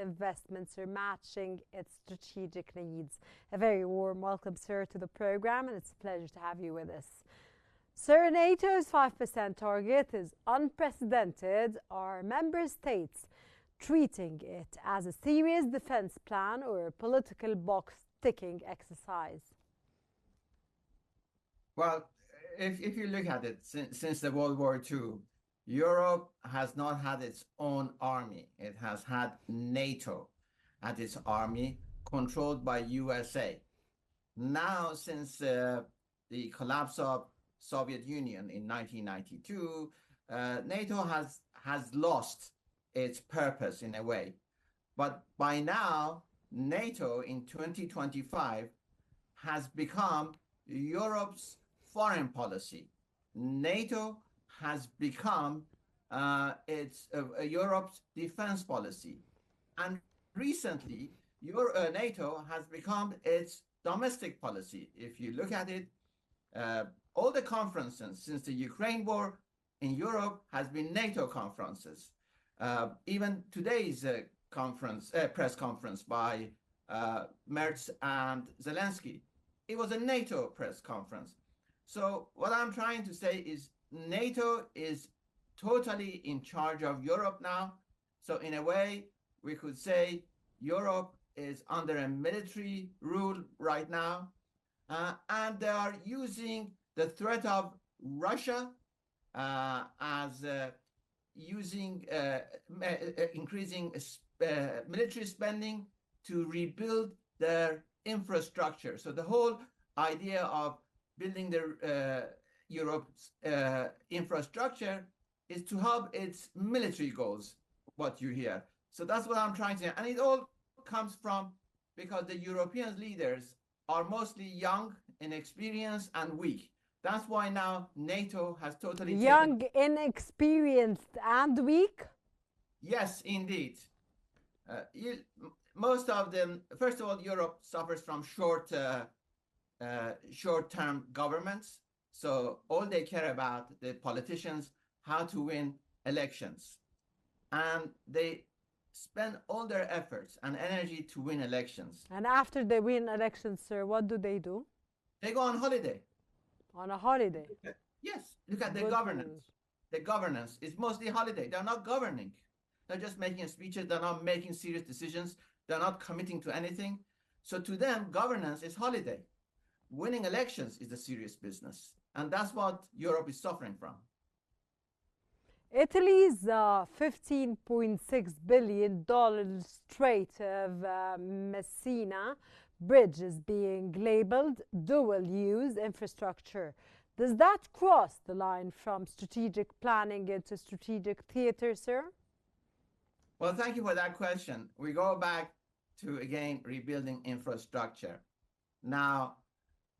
investments are matching its strategic needs. A very warm welcome, sir, to the program, and it's a pleasure to have you with us. Sir, NATO's 5% target is unprecedented. Are member states treating it as a serious defense plan or a political box-ticking exercise? Well, if you look at it, since the World War II, Europe has not had its own army. It has had NATO as its army, controlled by USA. Now, since the collapse of Soviet Union in 1992, NATO has lost its purpose in a way. But by now, NATO in 2025 has become Europe's foreign policy. NATO has become Europe's defense policy. And recently, NATO has become its domestic policy. If you look at it, all the conferences since the Ukraine war in Europe has been NATO conferences. Even today's press conference by Merz and Zelensky, it was a NATO press conference. So what I'm trying to say is NATO is totally in charge of Europe now. So in a way, we could say Europe is under a military rule right now. And they are using the threat of Russia as increasing military spending to rebuild their infrastructure. So the whole idea of building Europe's infrastructure is to help its military goals, what you hear. So that's what I'm trying to say. And it all comes from because the European leaders are mostly young, inexperienced, and weak. That's why now NATO has totally young, inexperienced, and weak? Yes, indeed. Most of them, first of all, Europe suffers from short-term governments. So all they care about, the politicians, how to win elections. And they spend all their efforts and energy to win elections. And after they win elections, sir, what do? They go on holiday. On a holiday? Yes. Look at the governance. The governance is mostly holiday. They're not governing. They're just making speeches. They're not making serious decisions. They're not committing to anything. So to them, governance is holiday. Winning elections is a serious business. And that's what Europe is suffering from. Italy's $15.6 billion Strait of Messina bridge is being labeled dual-use infrastructure. Does that cross the line from strategic planning into strategic theater, sir? Well, thank you for that question. We go back to, again, rebuilding infrastructure. Now,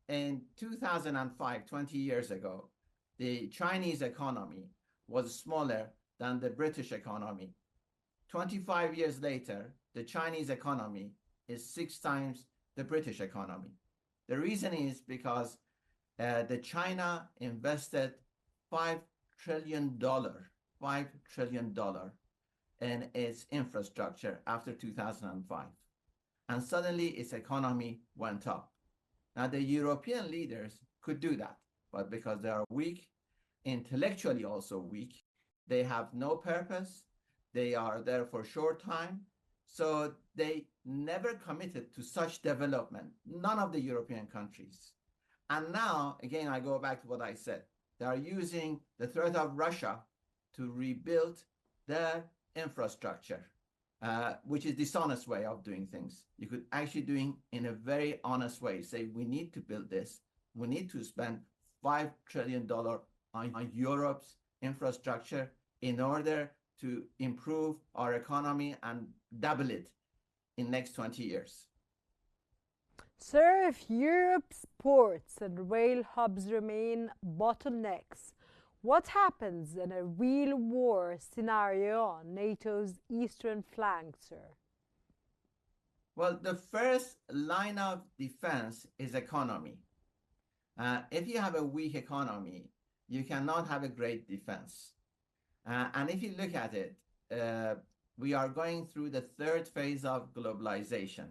in 2005, 20 years ago, the Chinese economy was smaller than the British economy. 25 years later, the Chinese economy is 6 times the British economy. The reason is because the China invested $5 trillion in its infrastructure after 2005. And suddenly its economy went up. Now the European leaders could do that, but because they are weak, intellectually also weak, they have no purpose, they are there for a short time, so they never committed to such development, none of the European countries. And now, again, I go back to what I said. They are using the threat of Russia to rebuild their infrastructure, which is dishonest way of doing things. You could actually do it in a very honest way. Say, we need to build this. We need to spend $5 trillion on Europe's infrastructure in order to improve our economy and double it in next 20 years. Sir, if Europe's ports and rail hubs remain bottlenecks, what happens in a real war scenario on NATO's eastern flank, sir? Well, the first line of defense is economy. If you have a weak economy, you cannot have a great defense. And if you look at it, we are going through the third phase of globalization.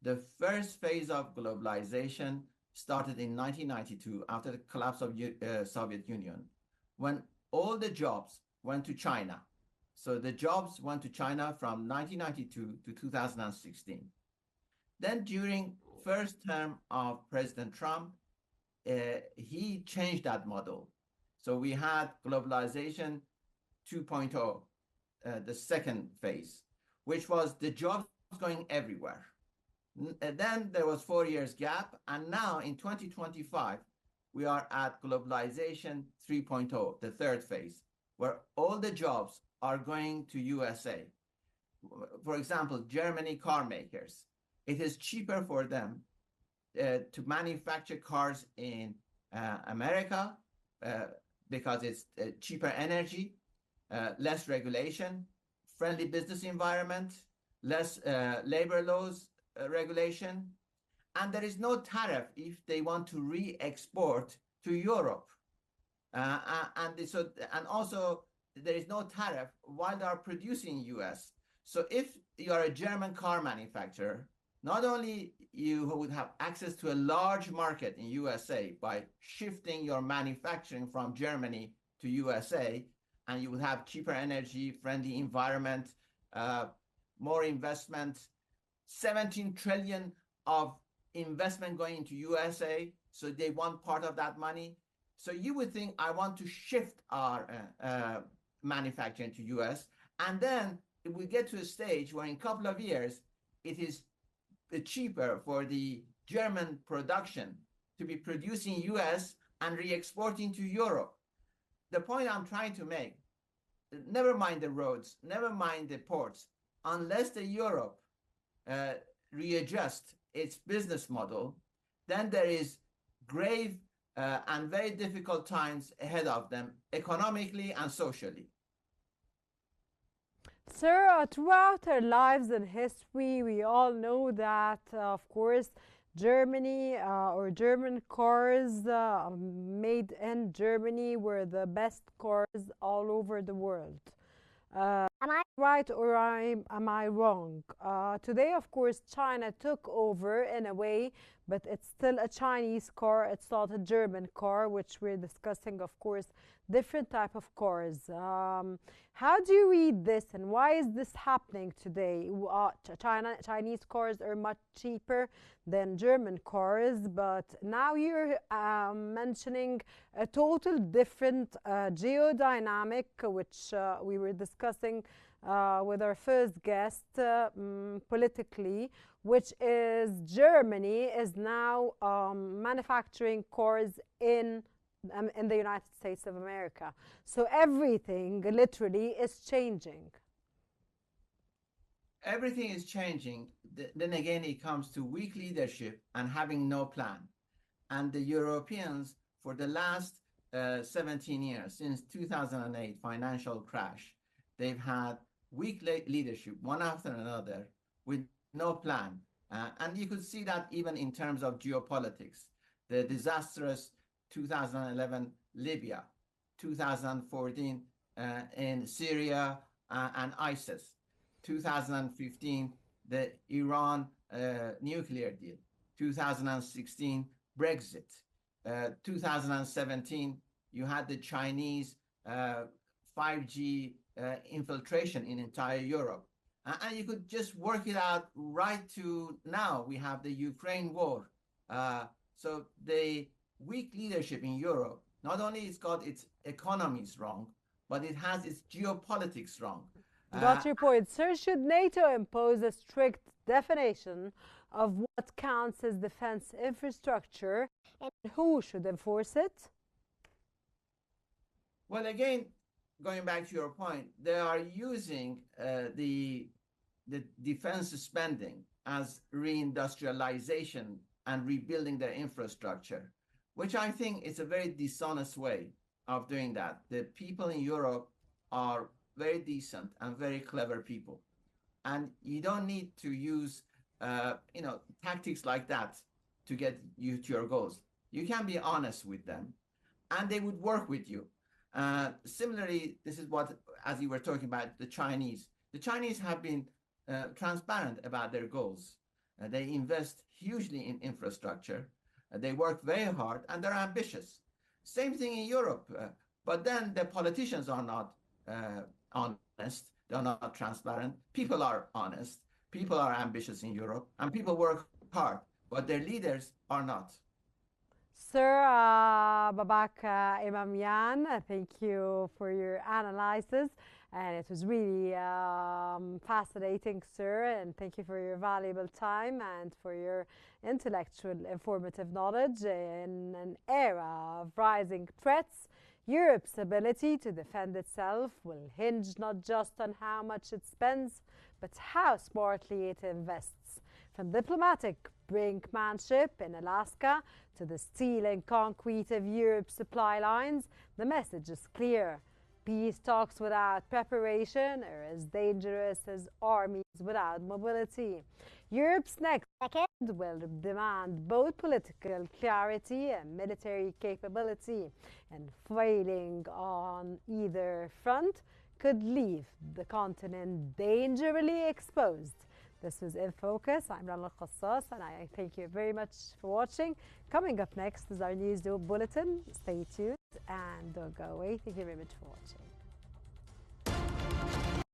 The first phase of globalization started in 1992 after the collapse of Soviet Union, when all the jobs went to China. So the jobs went to China from 1992 to 2016. Then during first term of President Trump, he changed that model. So we had globalization 2.0, the second phase, which was the jobs going everywhere. Then there was 4 years gap, and now in 2025, we are at globalization 3.0, the third phase, where all the jobs are going to USA. For example, Germany car makers. It is cheaper for them to manufacture cars in America because it's cheaper energy, less regulation, friendly business environment, less labor laws regulation, and there is no tariff if they want to re-export to Europe. And also there is no tariff while they are producing in US. So if you are a German car manufacturer, not only you would have access to a large market in USA by shifting your manufacturing from Germany to USA, and you would have cheaper energy, friendly environment, more investment, 17 trillion of investment going into USA, so they want part of that money. So you would think, I want to shift our manufacturing to US, and then we get to a stage where in a couple of years, it is cheaper for the German production to be produced in US and re-exporting to Europe. The point I'm trying to make, never mind the roads, never mind the ports, unless the Europe readjust its business model, then there is grave and very difficult times ahead of them economically and socially. Sir, throughout our lives and history, we all know that, of course, Germany or German cars made in Germany were the best cars all over the world. Am I right or am I wrong? Today, of course, China took over in a way, but it's still a Chinese car. It's not a German car, which we're discussing, of course, different type of cars. How do you read this, and why is this happening today? Chinese cars are much cheaper than German cars, but now you're mentioning a total different geodynamic, which we were discussing with our first guest politically, which is Germany is now manufacturing cars in the United States of America. So everything literally is changing. Everything is changing. Then again, it comes to weak leadership and having no plan. And the Europeans, for the last 17 years, since 2008 financial crash, they've had weak leadership, one after another, with no plan. And you could see that even in terms of geopolitics. The disastrous 2011 Libya, 2014 in Syria and ISIS, 2015 the Iran nuclear deal, 2016 Brexit, 2017 you had the Chinese 5G infiltration in entire Europe. And you could just work it out right to now. We have the Ukraine war. So the weak leadership in Europe, not only it's got its economies wrong, but it has its geopolitics wrong. Got your point. Sir, should NATO impose a strict definition of what counts as defense infrastructure, and who should enforce it? Well, again, going back to your point, they are using the defense spending as reindustrialization and rebuilding their infrastructure, which I think is a very dishonest way of doing that. The people in Europe are very decent and very clever people, and you don't need to use tactics like that to get you to your goals. You can be honest with them, and they would work with you. Similarly, this is what, as you were talking about, the Chinese The Chinese have been transparent about their goals. They invest hugely in infrastructure. They work very hard and they're ambitious. Same thing in Europe. But then the politicians are not honest. They're not transparent. People are honest. People are ambitious in Europe and people work hard, but their leaders are not. Sir Babak Emamian, thank you for your analysis. And it was really fascinating, sir. And thank you for your valuable time and for your intellectual, informative knowledge. In an era of rising threats, Europe's ability to defend itself will hinge not just on how much it spends, but how smartly it invests. From diplomatic brinkmanship in Alaska to the steel and concrete of Europe's supply lines, the message is clear. Peace talks without preparation are as dangerous as armies without mobility. Europe's next decade will demand both political clarity and military capability, and failing on either front could leave the continent dangerously exposed. This was In Focus. I'm Rana Al-Qassas, and I thank you very much for watching. Coming up next is our news bulletin. Stay tuned and don't go away. Thank you very much for watching.